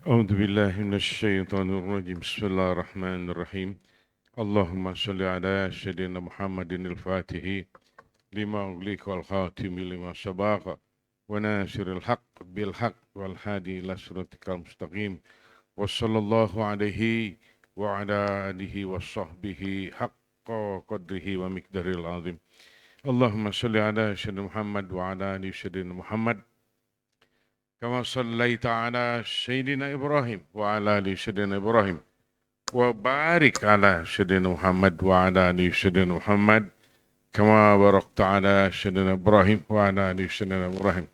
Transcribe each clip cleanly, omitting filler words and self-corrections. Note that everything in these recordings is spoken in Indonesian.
أعوذ بالله من الشيطان الرجيم بسم الله الرحمن الرحيم اللهم صل على سيدنا محمد الفاتح لما أغلق والخاتم لما سبق وناصر الحق بالحق والهادي إلى صراطك المستقيم وصلى الله عليه وعلى آله وصحبه حق قدره ومقداره العظيم اللهم صل على سيدنا محمد وعلى آل سيدنا محمد كما صليت على سيدنا إبراهيم وعلى آل سيدنا إبراهيم وبارك على سيدنا محمد وعلى آل سيدنا محمد كما باركت على سيدنا إبراهيم وعلى آل سيدنا إبراهيم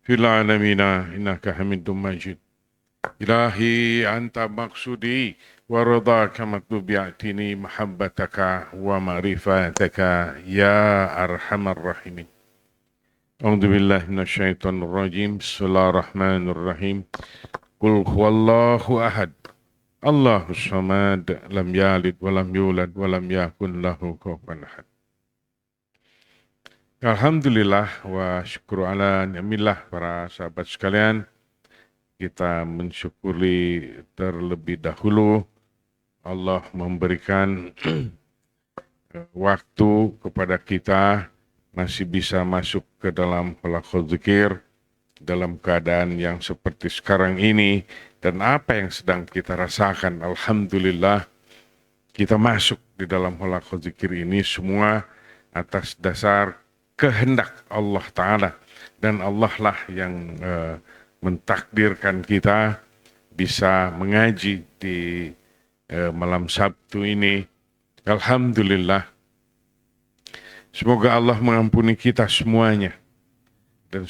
في العالمين إنك حميد مجيد إلهي أنت مقصودي ورضاك مطلوب يأتيني محبتك ومعرفتك يا أرحم الراحمين أعوذ بالله من الشيطان الرجيم بسم الله الرحمن الرحيم قل هو الله أحد الله الصمد لم يلد ولم يولد ولم يكن له كفوا أحد. Alhamdulillah wa syukur ala ni'millah para sahabat sekalian. Kita mensyukuri terlebih dahulu Allah memberikan waktu kepada kita masih bisa masuk ke dalam halaqah zikir dalam keadaan yang seperti sekarang ini, dan apa yang sedang kita rasakan. Alhamdulillah kita masuk di dalam halaqah zikir ini semua atas dasar kehendak Allah Ta'ala, dan Allah lah yang mentakdirkan kita bisa mengaji di malam Sabtu ini. Alhamdulillah, semoga Allah mengampuni kita semuanya, dan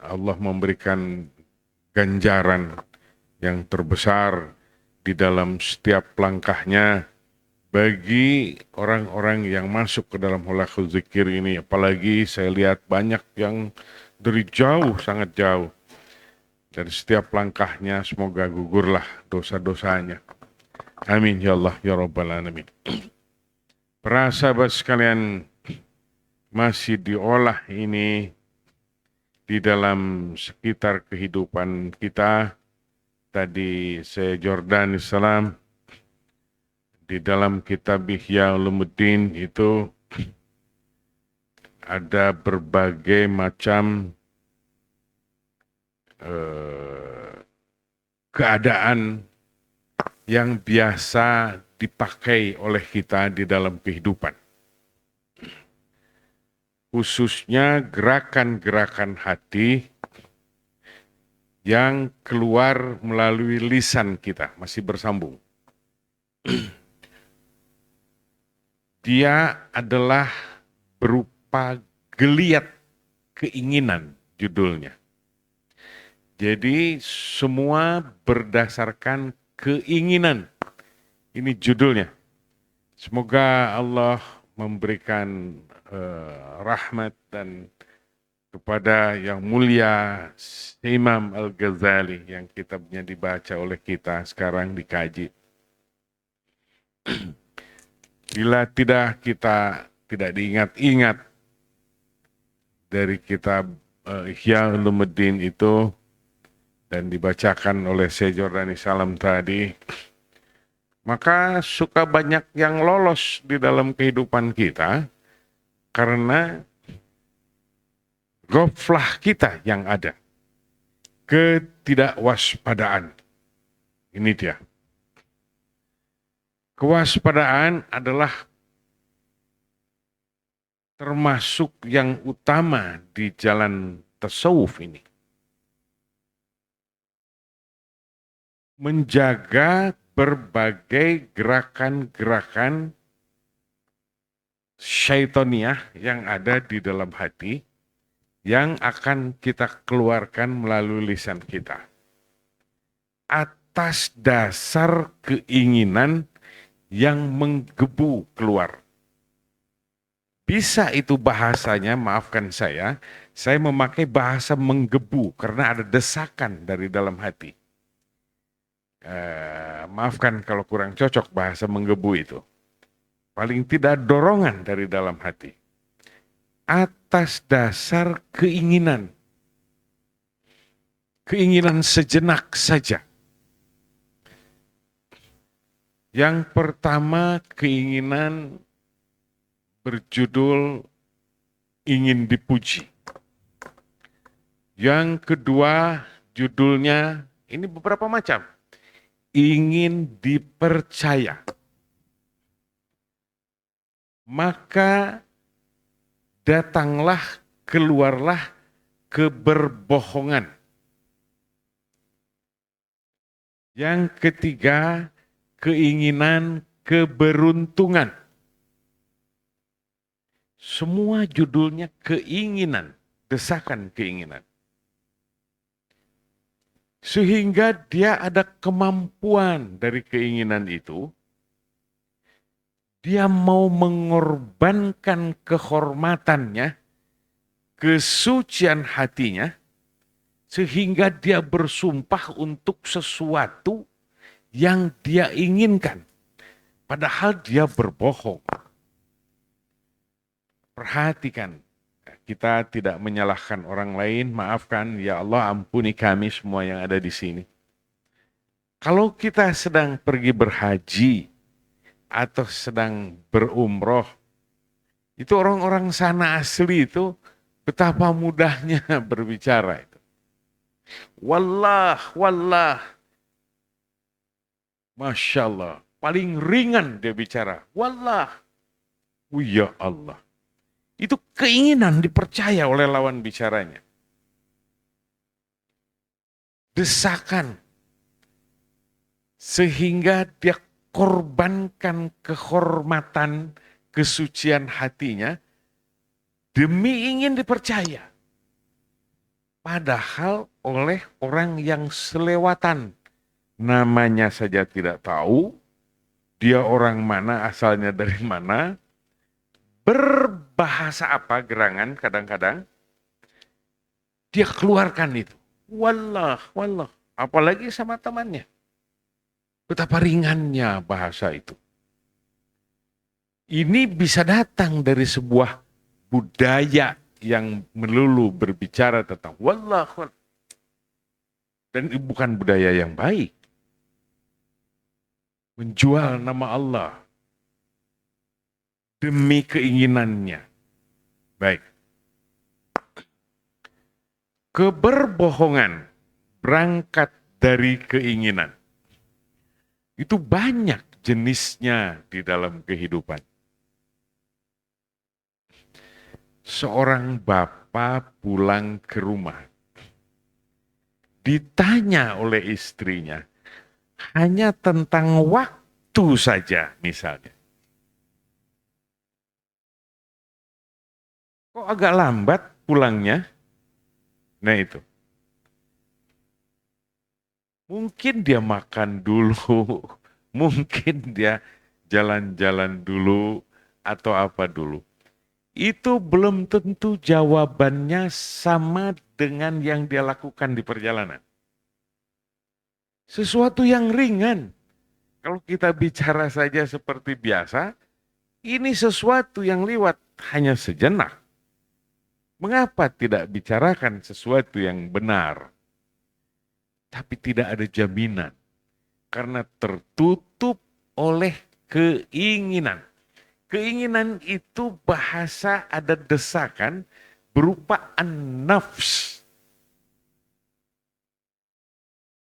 Allah memberikan ganjaran yang terbesar di dalam setiap langkahnya bagi orang-orang yang masuk ke dalam halaqah zikir ini. Apalagi saya lihat banyak yang dari jauh, sangat jauh, dan setiap langkahnya semoga gugurlah dosa-dosanya. Amin ya Allah ya Rabbal Alamin. Para sahabat sekalian, masih diolah ini di dalam sekitar kehidupan kita. Tadi saya Jordan Islam di dalam kitab Ihya Ulumuddin itu ada berbagai macam keadaan yang biasa dipakai oleh kita di dalam kehidupan. Khususnya gerakan-gerakan hati yang keluar melalui lisan kita, masih bersambung. Dia adalah berupa geliat keinginan, judulnya. Jadi semua berdasarkan keinginan. Ini judulnya. Semoga Allah memberikan rahmat dan kepada yang mulia Imam Al-Ghazali yang kitabnya dibaca oleh kita sekarang, dikaji. Bila kita tidak diingat-ingat dari kitab Ihya Ulumuddin itu dan dibacakan oleh Syekh Jordani Salam tadi, maka suka banyak yang lolos di dalam kehidupan kita karena ghaflah kita yang ada, ketidakwaspadaan. Ini dia. Kewaspadaan adalah termasuk yang utama di jalan tasawuf ini. Menjaga berbagai gerakan-gerakan syaitoniah yang ada di dalam hati, yang akan kita keluarkan melalui lisan kita. Atas dasar keinginan yang menggebu keluar. Bisa itu bahasanya, maafkan saya memakai bahasa menggebu karena ada desakan dari dalam hati. Maafkan kalau kurang cocok bahasa menggebu itu. Paling tidak dorongan dari dalam hati. Atas dasar keinginan. keinginan sejenak saja. Yang pertama, keinginan berjudul ingin dipuji. Yang kedua, judulnya ini beberapa macam. Ingin dipercaya. Maka datanglah, keluarlah keberbohongan. Yang ketiga, keinginan keberuntungan. Semua judulnya keinginan, desakan keinginan. Sehingga dia ada kemampuan dari keinginan itu, dia mau mengorbankan kehormatannya, kesucian hatinya, sehingga dia bersumpah untuk sesuatu yang dia inginkan. Padahal dia berbohong. Perhatikan, kita tidak menyalahkan orang lain, maafkan, ya Allah ampuni kami semua yang ada di sini. Kalau kita sedang pergi berhaji atau sedang berumroh, itu orang-orang sana asli itu betapa mudahnya berbicara itu. Wallah, wallah. Masya Allah, paling ringan dia bicara. Wallah, oh ya Allah. Itu keinginan dipercaya oleh lawan bicaranya. Desakan. Sehingga dia korbankan kehormatan, kesucian hatinya demi ingin dipercaya. Padahal oleh orang yang selewatan. Namanya saja tidak tahu, dia orang mana, asalnya dari mana, berbahasa apa gerangan kadang-kadang, dia keluarkan itu. Wallah, wallah. Apalagi sama temannya. Betapa ringannya bahasa itu. Ini bisa datang dari sebuah budaya yang melulu berbicara tentang wallah, wallah. Dan itu bukan budaya yang baik. Menjual nama Allah demi keinginannya. Baik. Keberbohongan berangkat dari keinginan. Itu banyak jenisnya di dalam kehidupan. Seorang bapak pulang ke rumah. Ditanya oleh istrinya, hanya tentang waktu saja misalnya. Kok agak lambat pulangnya? Nah itu. Mungkin dia makan dulu, mungkin dia jalan-jalan dulu, atau apa dulu. Itu belum tentu jawabannya sama dengan yang dia lakukan di perjalanan. Sesuatu yang ringan. Kalau kita bicara saja seperti biasa, ini sesuatu yang lewat hanya sejenak. Mengapa tidak bicarakan sesuatu yang benar? Tapi tidak ada jaminan. Karena tertutup oleh keinginan. Keinginan itu bahasa ada desakan berupa an-nafs.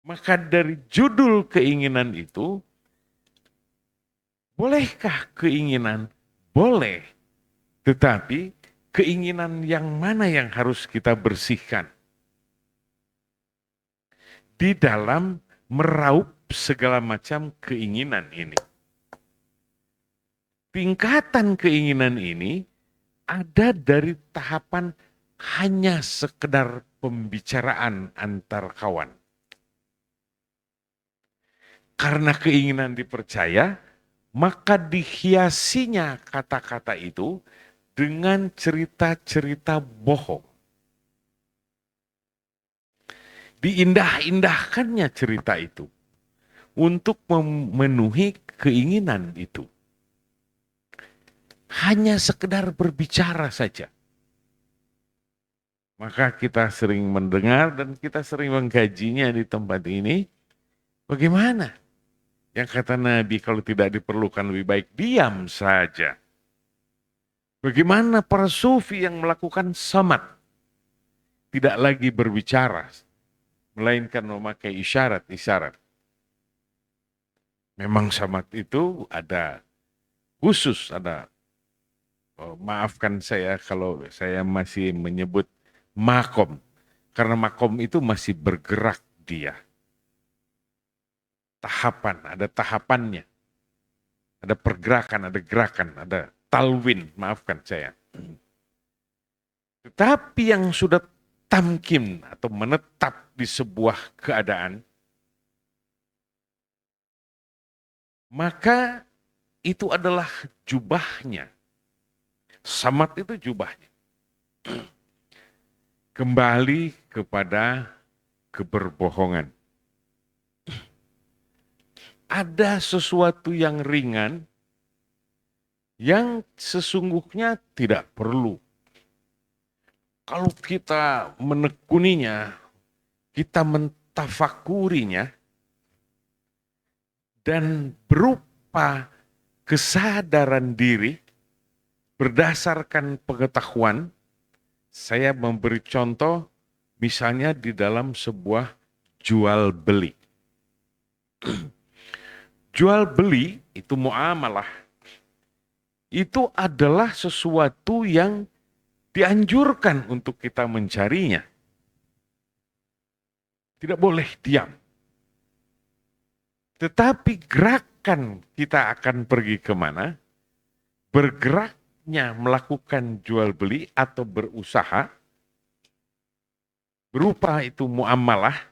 Maka dari judul keinginan itu, bolehkah keinginan? Boleh. Tetapi keinginan yang mana yang harus kita bersihkan? Di dalam meraup segala macam keinginan ini. Tingkatan keinginan ini ada dari tahapan hanya sekedar pembicaraan antar kawan. Karena keinginan dipercaya, maka dihiasinya kata-kata itu dengan cerita-cerita bohong. Diindah-indahkannya cerita itu untuk memenuhi keinginan itu. Hanya sekedar berbicara saja. Maka kita sering mendengar dan kita sering mengkajinya di tempat ini. Bagaimana? Yang kata Nabi kalau tidak diperlukan lebih baik diam saja. Bagaimana para sufi yang melakukan samat tidak lagi berbicara, melainkan memakai isyarat-isyarat. Memang samat itu ada khusus, ada, maafkan saya kalau saya masih menyebut makom. Karena makom itu masih bergerak dia. Tahapan, ada tahapannya. Ada pergerakan, ada gerakan, ada talwin, maafkan saya. Tetapi yang sudah tamkin atau menetap di sebuah keadaan, maka itu adalah jubahnya. Samat itu jubahnya. Kembali kepada keberbohongan. Ada sesuatu yang ringan yang sesungguhnya tidak perlu. Kalau kita menekuninya, kita mentafakurinya, dan berupa kesadaran diri berdasarkan pengetahuan, saya memberi contoh misalnya di dalam sebuah jual beli. Jual beli itu muamalah. Itu adalah sesuatu yang dianjurkan untuk kita mencarinya. Tidak boleh diam. Tetapi gerakan kita akan pergi kemana? Bergeraknya melakukan jual beli atau berusaha, berupa itu muamalah,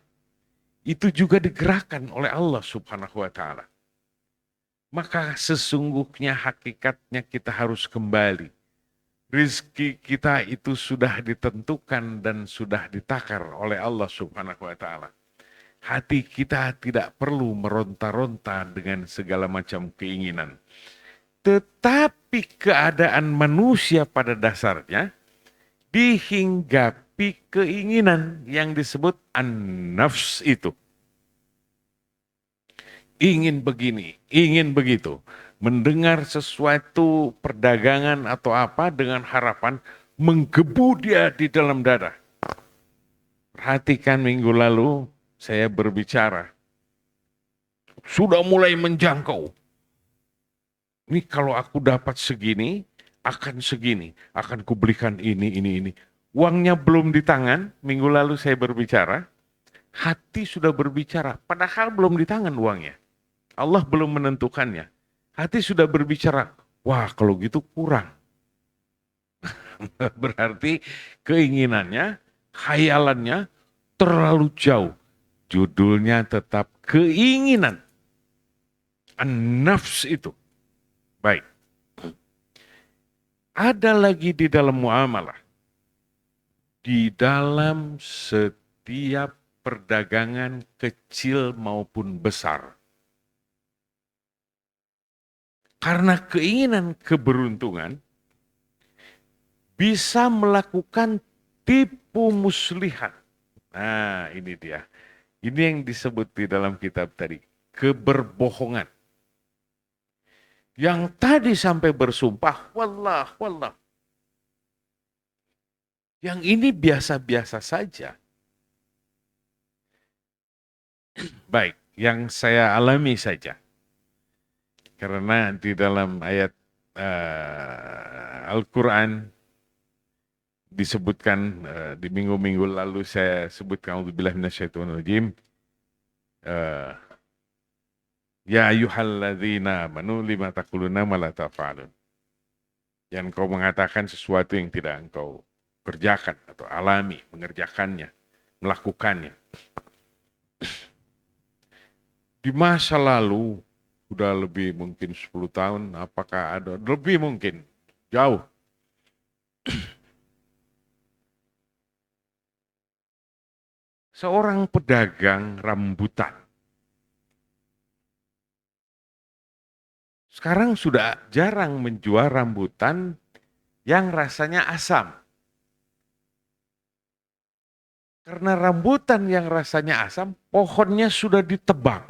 itu juga digerakkan oleh Allah Subhanahu wa Ta'ala. Maka sesungguhnya hakikatnya kita harus kembali. Rizki kita itu sudah ditentukan dan sudah ditakar oleh Allah Subhanahu wa Ta'ala. Hati kita tidak perlu meronta-ronta dengan segala macam keinginan. Tetapi keadaan manusia pada dasarnya dihinggapi keinginan yang disebut an-nafs itu. Ingin begini, ingin begitu. Mendengar sesuatu perdagangan atau apa dengan harapan menggebu dia di dalam dada. Perhatikan minggu lalu saya berbicara. Sudah mulai menjangkau. Ini kalau aku dapat segini, akan segini. Akan kubelikan ini. Uangnya belum di tangan, minggu lalu saya berbicara. Hati sudah berbicara, padahal belum di tangan uangnya. Allah belum menentukannya. Hati sudah berbicara, wah kalau gitu kurang. Berarti keinginannya, khayalannya terlalu jauh. Judulnya tetap keinginan. An-nafs itu. Baik. Ada lagi di dalam muamalah. Di dalam setiap perdagangan kecil maupun besar. Karena keinginan keberuntungan bisa melakukan tipu muslihat. Nah, ini dia. Ini yang disebut di dalam kitab tadi, keberbohongan. Yang tadi sampai bersumpah, wallah. Yang ini biasa-biasa saja. Baik, yang saya alami saja. Karena di dalam ayat Al-Quran disebutkan, di minggu-minggu lalu saya sebutkan auzubillahi minasyaitonirrajim, ya ayyuhalladzina amanu lima taquluna ma la taf'alun. Yang kau mengatakan sesuatu yang tidak engkau kerjakan atau alami, mengerjakannya, melakukannya. Di masa lalu sudah lebih mungkin 10 tahun, apakah ada lebih mungkin jauh. Seorang pedagang rambutan. Sekarang sudah jarang menjual rambutan yang rasanya asam. Karena rambutan yang rasanya asam, pohonnya sudah ditebang.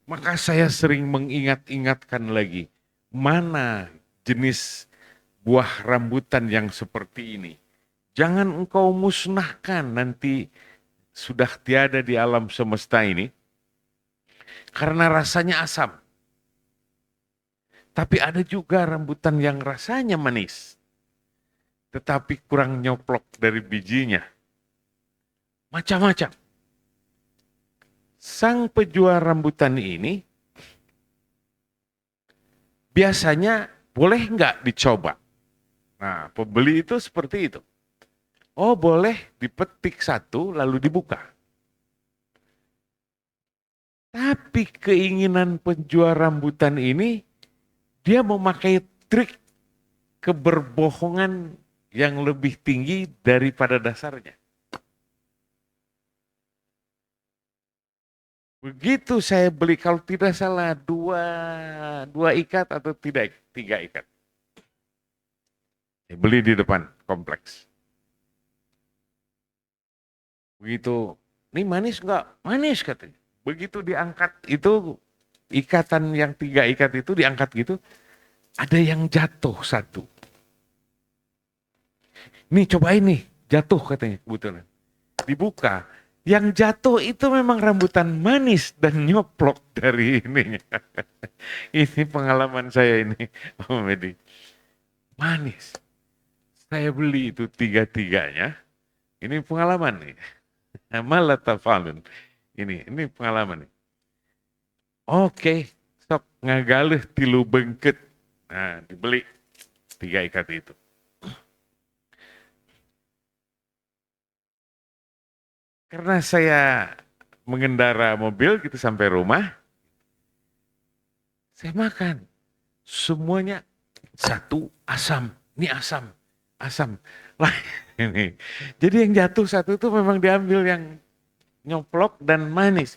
Maka saya sering mengingat-ingatkan lagi, mana jenis buah rambutan yang seperti ini. Jangan engkau musnahkan nanti sudah tiada di alam semesta ini, karena rasanya asam. Tapi ada juga rambutan yang rasanya manis, tetapi kurang nyoplok dari bijinya. Macam-macam. Sang penjual rambutan ini biasanya boleh nggak dicoba? Nah, pembeli itu seperti itu. Oh, boleh dipetik satu lalu dibuka. Tapi keinginan penjual rambutan ini, dia memakai trik keberbohongan yang lebih tinggi daripada dasarnya. Begitu saya beli, kalau tidak salah dua ikat atau tiga ikat. Saya beli di depan kompleks. Begitu, ini manis nggak? Manis katanya. Begitu diangkat itu, ikatan yang 3 ikat itu diangkat gitu, ada yang jatuh satu. Nih cobain nih, jatuh katanya kebetulan. Dibuka, yang jatuh itu memang rambutan manis dan nyoplok dari ininya. Ini pengalaman saya ini, Om Medi. Manis. Saya beli itu 3-tiganya. Ini pengalaman nih. Malah tafalun. Ini pengalaman nih. Oke, sok ngagalih tilu bengket. Nah, dibeli 3 ikat itu. Karena saya mengendara mobil gitu sampai rumah, saya makan. Semuanya satu asam. Ini asam, asam. Lah ini. Jadi yang jatuh satu itu memang diambil yang nyoplok dan manis.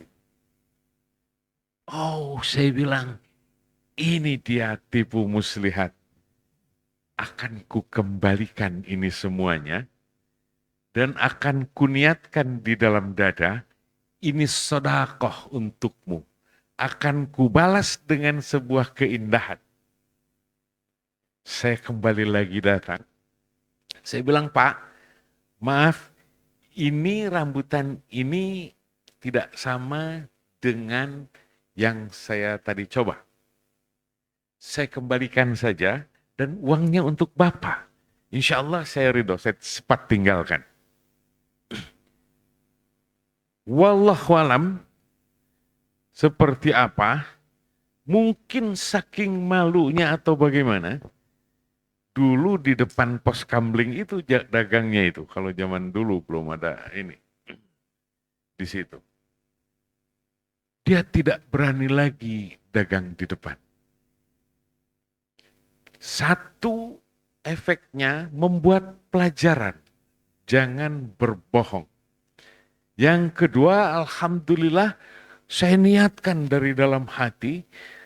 Oh, saya bilang, ini dia tipu muslihat. Akan kukembalikan ini semuanya dan akan kuniatkan di dalam dada, ini sedekah untukmu. Akan kubalas dengan sebuah keindahan. Saya kembali lagi datang. Saya bilang, Pak, maaf, ini rambutan ini tidak sama dengan yang saya tadi coba. Saya kembalikan saja dan uangnya untuk Bapak. Insya Allah saya ridho, saya cepat tinggalkan. Wallahualam, seperti apa, mungkin saking malunya atau bagaimana, dulu di depan pos kamling itu dagangnya itu, kalau zaman dulu belum ada ini, di situ. Dia tidak berani lagi dagang di depan. Satu, efeknya membuat pelajaran, jangan berbohong. Yang kedua, alhamdulillah, saya niatkan dari dalam hati,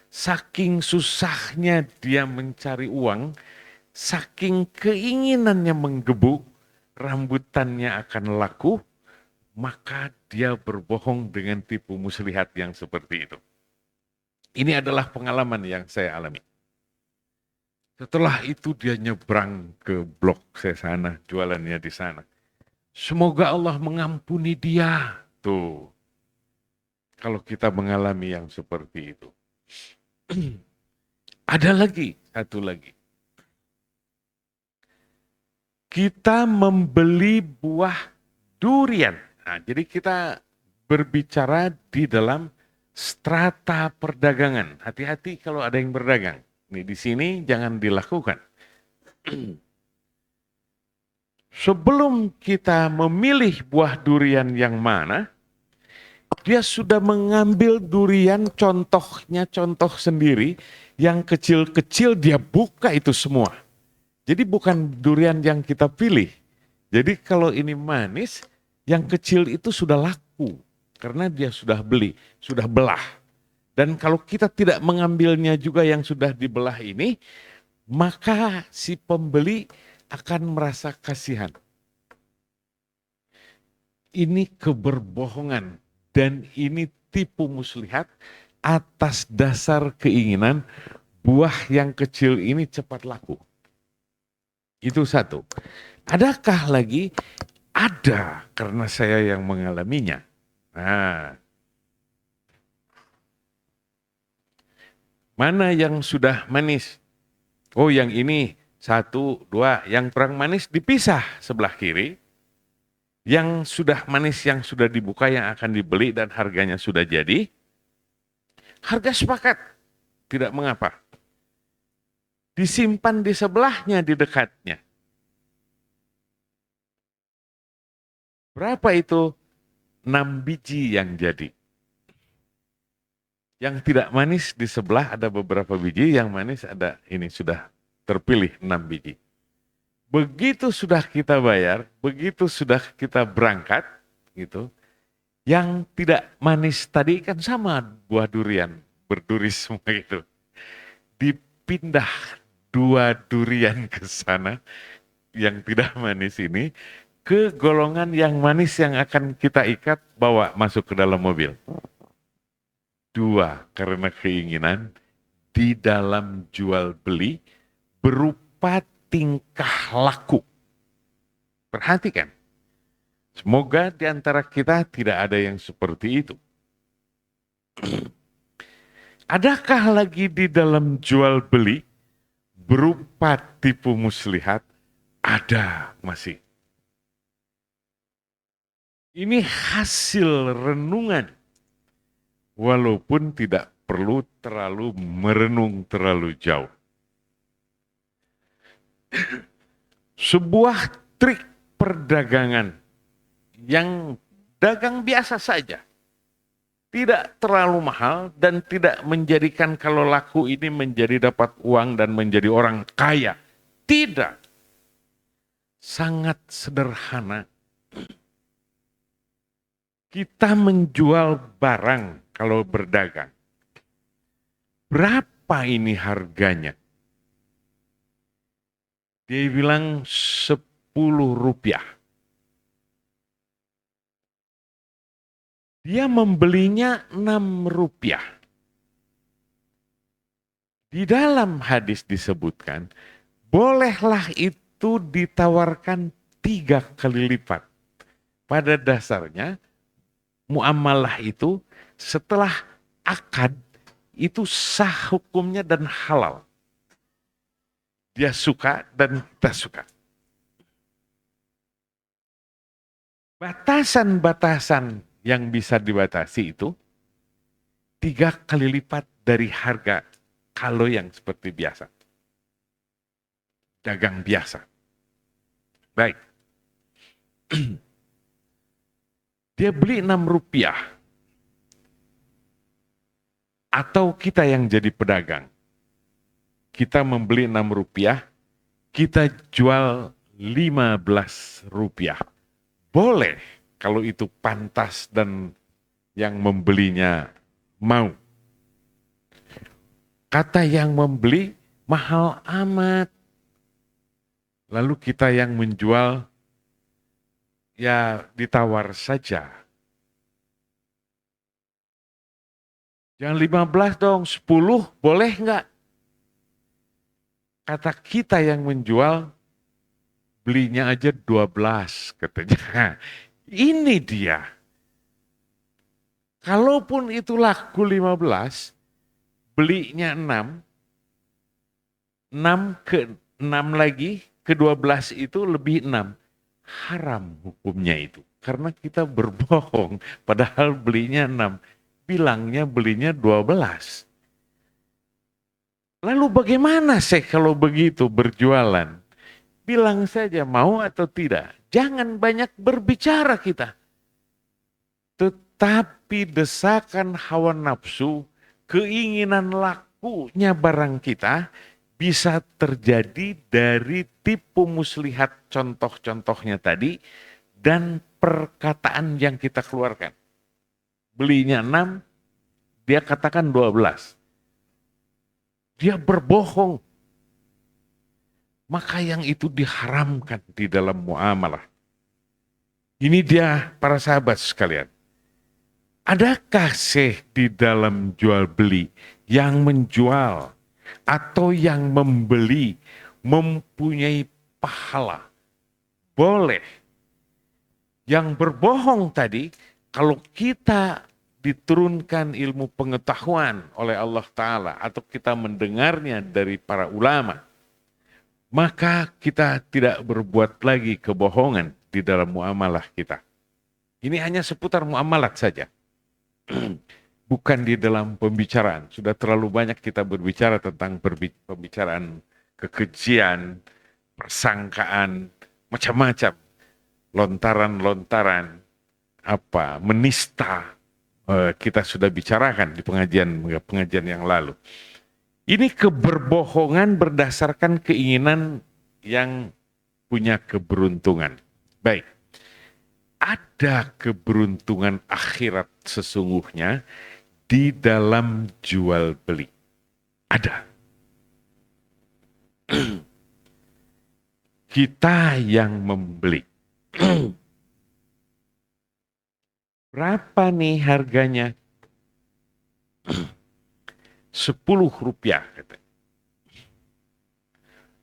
saking susahnya dia mencari uang, saking keinginannya menggebu, rambutannya akan laku, maka dia berbohong dengan tipu muslihat yang seperti itu. Ini adalah pengalaman yang saya alami. Setelah itu dia nyebrang ke blok saya sana, jualannya di sana. Semoga Allah mengampuni dia. Tuh, kalau kita mengalami yang seperti itu. Ada lagi, satu lagi. Kita membeli buah durian. Nah, jadi kita berbicara di dalam strata perdagangan. Hati-hati kalau ada yang berdagang. Nih, di sini jangan dilakukan. Sebelum kita memilih buah durian yang mana, dia sudah mengambil durian contohnya, contoh sendiri, yang kecil-kecil dia buka itu semua. Jadi bukan durian yang kita pilih. Jadi kalau ini manis, yang kecil itu sudah laku. Karena dia sudah beli, sudah belah. Dan kalau kita tidak mengambilnya juga yang sudah dibelah ini, maka si pembeli akan merasa kasihan. Ini keberbohongan dan ini tipu muslihat atas dasar keinginan buah yang kecil ini cepat laku. Itu satu. Adakah lagi? Ada, karena saya yang mengalaminya. Nah, mana yang sudah manis? Oh, yang ini satu, dua. Yang kurang manis dipisah sebelah kiri. Yang sudah manis, yang sudah dibuka, yang akan dibeli dan harganya sudah jadi. Harga sepakat, tidak mengapa. Disimpan di sebelahnya, di dekatnya. Berapa itu? 6 biji yang jadi. Yang tidak manis di sebelah ada beberapa biji, yang manis ada, ini sudah terpilih 6 biji. Begitu sudah kita bayar, begitu sudah kita berangkat, gitu. Yang tidak manis tadi kan sama buah durian, berduri semua itu. Dipindah 2 durian ke sana, yang tidak manis ini, ke golongan yang manis yang akan kita ikat bawa masuk ke dalam mobil. 2, karena keinginan di dalam jual beli berupa tingkah laku. Perhatikan, semoga di antara kita tidak ada yang seperti itu. Adakah lagi di dalam jual beli berupa tipu muslihat? Ada masih. Ini hasil renungan. Walaupun tidak perlu terlalu merenung terlalu jauh. Sebuah trik perdagangan yang dagang biasa saja. Tidak terlalu mahal dan tidak menjadikan kalau laku ini menjadi dapat uang dan menjadi orang kaya. Tidak. Sangat sederhana. Kita menjual barang kalau berdagang. Berapa ini harganya? Dia bilang 10 rupiah. Dia membelinya 6 rupiah. Di dalam hadis disebutkan, bolehlah itu ditawarkan 3 kali lipat. Pada dasarnya, muamalah itu setelah akad, itu sah hukumnya dan halal. Dia suka dan kita suka. Batasan-batasan yang bisa dibatasi itu 3 kali lipat dari harga kalau yang seperti biasa. Dagang biasa. Baik. Dia beli 6 rupiah. Atau kita yang jadi pedagang. Kita membeli 6 rupiah, kita jual 15 rupiah. Boleh kalau itu pantas dan yang membelinya mau. Kata yang membeli mahal amat. Lalu kita yang menjual ya ditawar saja. Jangan 15 dong, 10 boleh nggak? Kata kita yang menjual, belinya aja 12 katanya. Ini dia. Kalaupun itu laku 15, belinya 6, 6 ke 6 lagi, ke 12 itu lebih 6. Haram hukumnya itu. Karena kita berbohong, padahal belinya 6. Bilangnya belinya 12. Lalu bagaimana sih kalau begitu berjualan? Bilang saja mau atau tidak. Jangan banyak berbicara kita. Tetapi desakan hawa nafsu, keinginan lakunya barang kita bisa terjadi dari tipu muslihat contoh-contohnya tadi dan perkataan yang kita keluarkan. Belinya 6, dia katakan 12. Dia berbohong. Maka yang itu diharamkan di dalam muamalah. Ini dia para sahabat sekalian. Adakah di dalam jual beli yang menjual atau yang membeli mempunyai pahala? Boleh. Yang berbohong tadi, kalau kita diturunkan ilmu pengetahuan oleh Allah Ta'ala atau kita mendengarnya dari para ulama, maka kita tidak berbuat lagi kebohongan di dalam muamalah kita. Ini hanya seputar muamalat saja. Bukan di dalam pembicaraan. Sudah terlalu banyak kita berbicara tentang pembicaraan kekejian, persangkaan, macam-macam. Lontaran-lontaran, menista. Kita sudah bicarakan di pengajian yang lalu. Ini keberbohongan berdasarkan keinginan yang punya keberuntungan. Baik, ada keberuntungan akhirat sesungguhnya di dalam jual beli. Ada. Kita yang membeli. Berapa nih harganya? 10 rupiah.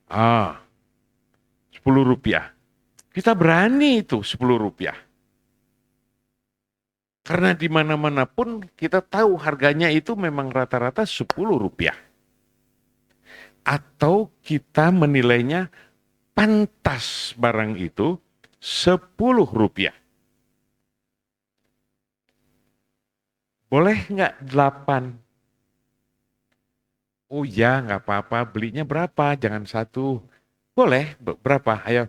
Ah, 10 rupiah. Kita berani itu 10 rupiah. Karena di mana-mana pun kita tahu harganya itu memang rata-rata 10 rupiah. Atau kita menilainya pantas barang itu 10 rupiah. Boleh nggak 8? Oh ya, nggak apa-apa. Belinya berapa? Jangan 1. Boleh, berapa? Ayo.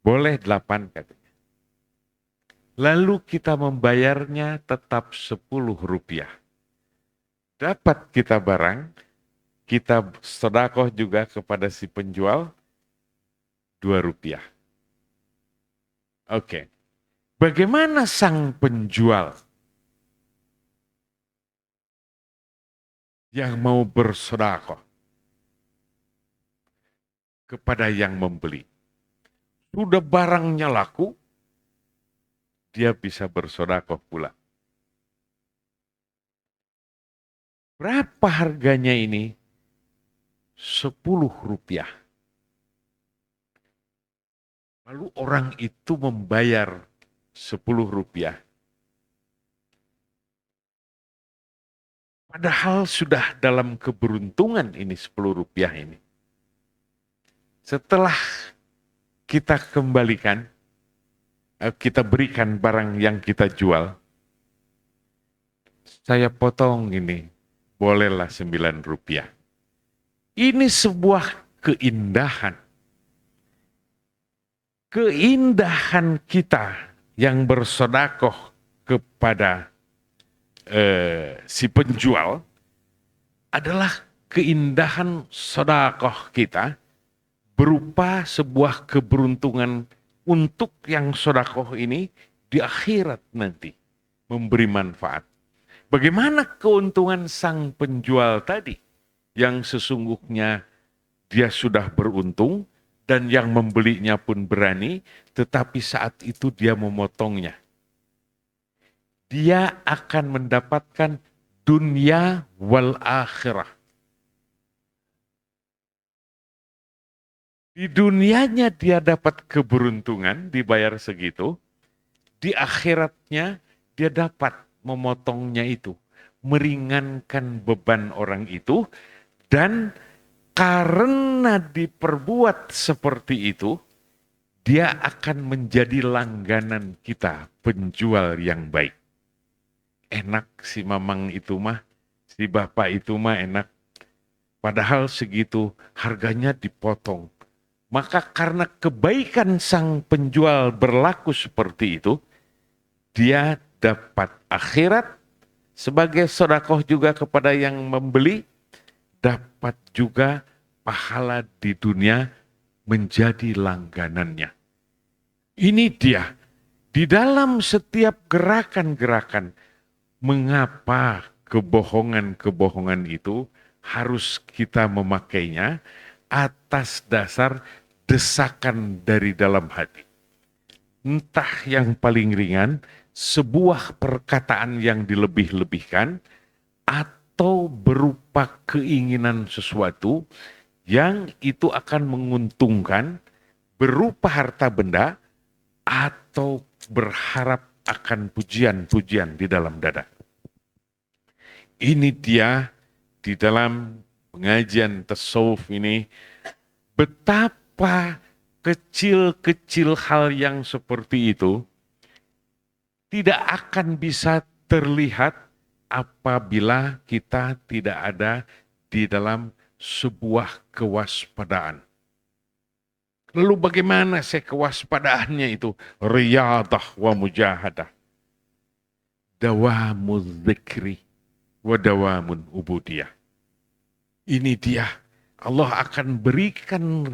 Boleh 8 katanya. Lalu kita membayarnya tetap 10 rupiah. Dapat kita barang, kita sedekah juga kepada si penjual 2 rupiah. Oke. Bagaimana sang penjual yang mau bersedekah kepada yang membeli? Sudah barangnya laku, dia bisa bersedekah pula. Berapa harganya ini? 10 rupiah. Lalu orang itu membayar 10 rupiah. Padahal sudah dalam keberuntungan ini 10 rupiah ini. Setelah kita kembalikan, kita berikan barang yang kita jual, saya potong ini, bolehlah 9 rupiah. Ini sebuah keindahan. Keindahan kita yang bersedekah kepada si penjual adalah keindahan sedekah kita berupa sebuah keberuntungan untuk yang sedekah ini di akhirat nanti memberi manfaat. Bagaimana keuntungan sang penjual tadi yang sesungguhnya dia sudah beruntung dan yang membelinya pun berani, tetapi saat itu dia memotongnya. Dia akan mendapatkan dunia wal akhirah. Di dunianya dia dapat keberuntungan, dibayar segitu. Di akhiratnya dia dapat memotongnya itu, meringankan beban orang itu, dan karena diperbuat seperti itu, dia akan menjadi langganan kita, penjual yang baik. Enak si mamang itu mah, si bapak itu mah enak. Padahal segitu harganya dipotong. Maka karena kebaikan sang penjual berlaku seperti itu, dia dapat akhirat sebagai sedekah juga kepada yang membeli, dapat juga pahala di dunia menjadi langganannya. Ini dia, di dalam setiap gerakan-gerakan, mengapa kebohongan-kebohongan itu harus kita memakainya atas dasar desakan dari dalam hati. entah yang paling ringan, sebuah perkataan yang dilebih-lebihkan, atau berupa keinginan sesuatu yang itu akan menguntungkan berupa harta benda atau berharap akan pujian-pujian di dalam dada. Ini dia di dalam pengajian tasawuf ini betapa kecil-kecil hal yang seperti itu tidak akan bisa terlihat apabila kita tidak ada di dalam sebuah kewaspadaan. Lalu bagaimana kewaspadaannya itu? Riyadah wa mujahadah. Dawamul dzikri wa dawamun ubudiyah. Ini dia. Allah akan berikan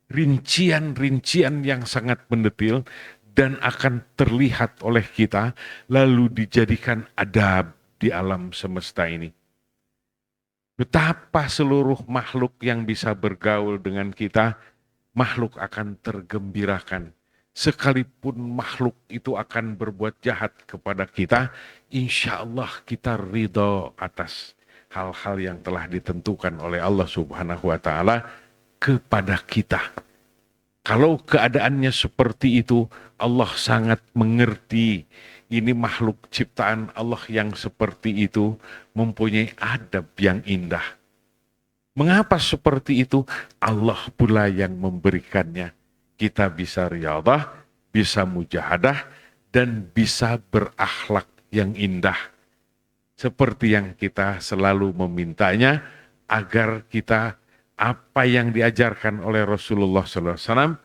rincian-rincian yang sangat mendetil dan akan terlihat oleh kita lalu dijadikan adab di alam semesta ini. Betapa seluruh makhluk yang bisa bergaul dengan kita, makhluk akan tergembirakan. Sekalipun makhluk itu akan berbuat jahat kepada kita, insya Allah kita ridho atas hal-hal yang telah ditentukan oleh Allah Subhanahu wa Ta'ala kepada kita. Kalau keadaannya seperti itu, Allah sangat mengerti. Ini makhluk ciptaan Allah yang seperti itu mempunyai adab yang indah. Mengapa seperti itu? Allah pula yang memberikannya. Kita bisa riyadah, bisa mujahadah, dan bisa berakhlak yang indah. Seperti yang kita selalu memintanya, agar kita apa yang diajarkan oleh Rasulullah SAW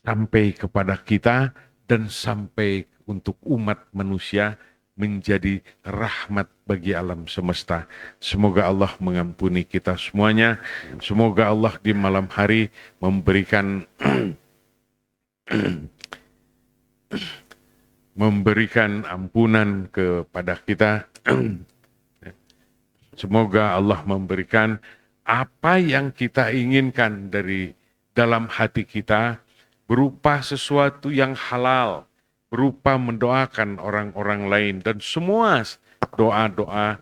sampai kepada kita dan sampai untuk umat manusia menjadi rahmat bagi alam semesta. Semoga Allah mengampuni kita semuanya. Semoga Allah di malam hari memberikan ampunan kepada kita. Semoga Allah memberikan apa yang kita inginkan dari dalam hati kita berupa sesuatu yang halal, berupa mendoakan orang-orang lain dan semua doa-doa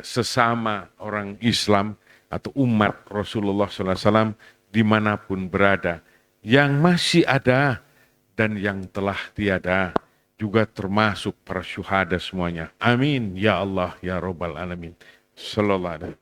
sesama orang Islam atau umat Rasulullah SAW dimanapun berada, yang masih ada dan yang telah tiada, juga termasuk para syuhada semuanya. Amin ya Allah ya Rabbal Alamin. Sallallahu alaihi